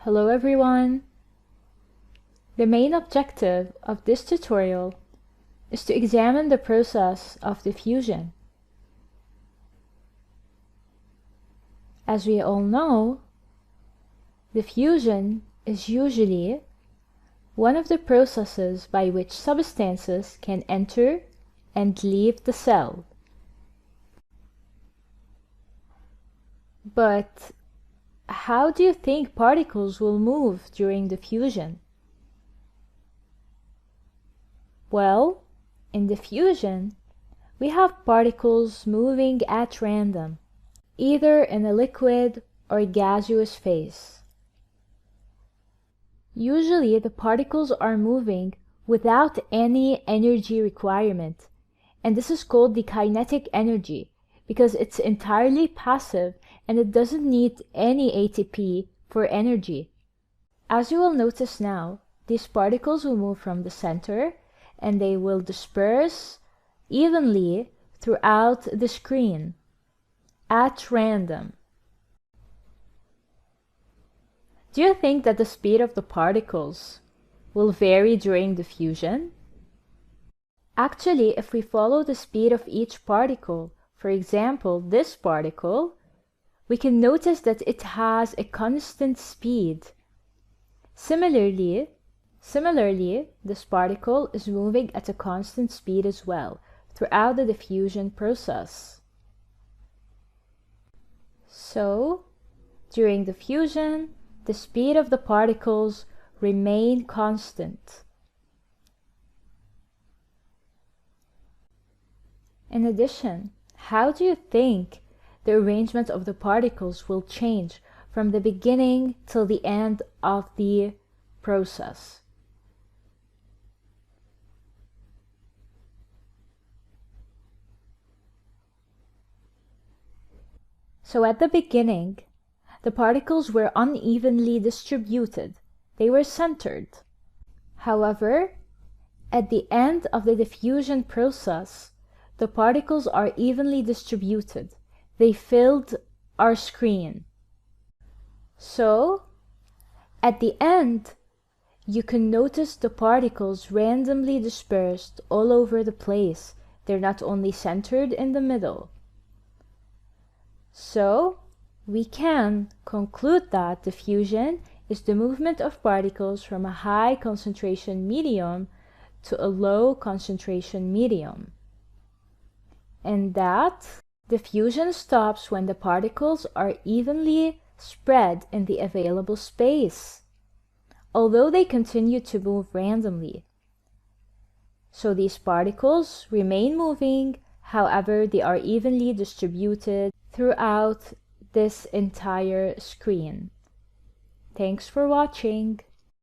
Hello everyone! The main objective of this tutorial is to examine the process of diffusion. As we all know, diffusion is usually one of the processes by which substances can enter and leave the cell. But how do you think particles will move during diffusion? Well, in diffusion, we have particles moving at random, either in a liquid or gaseous phase. Usually, the particles are moving without any energy requirement, and this is called the kinetic energy because it's entirely passive and it doesn't need any ATP for energy. As you will notice now, these particles will move from the center and they will disperse evenly throughout the screen at random. Do you think that the speed of the particles will vary during diffusion? Actually, if we follow the speed of each particle, for example, this particle, we can notice that it has a constant speed. Similarly, this particle is moving at a constant speed as well throughout the diffusion process. So, during diffusion, the speed of the particles remain constant. In addition, how do you think the arrangement of the particles will change from the beginning till the end of the process? So at the beginning, the particles were unevenly distributed. They were centered. However, at the end of the diffusion process, the particles are evenly distributed. They filled our screen. So, at the end, you can notice the particles randomly dispersed all over the place. They're not only centered in the middle. So, we can conclude that diffusion is the movement of particles from a high concentration medium to a low concentration medium. And that diffusion stops when the particles are evenly spread in the available space, although they continue to move randomly. So these particles remain moving, however, they are evenly distributed throughout this entire screen. Thanks for watching.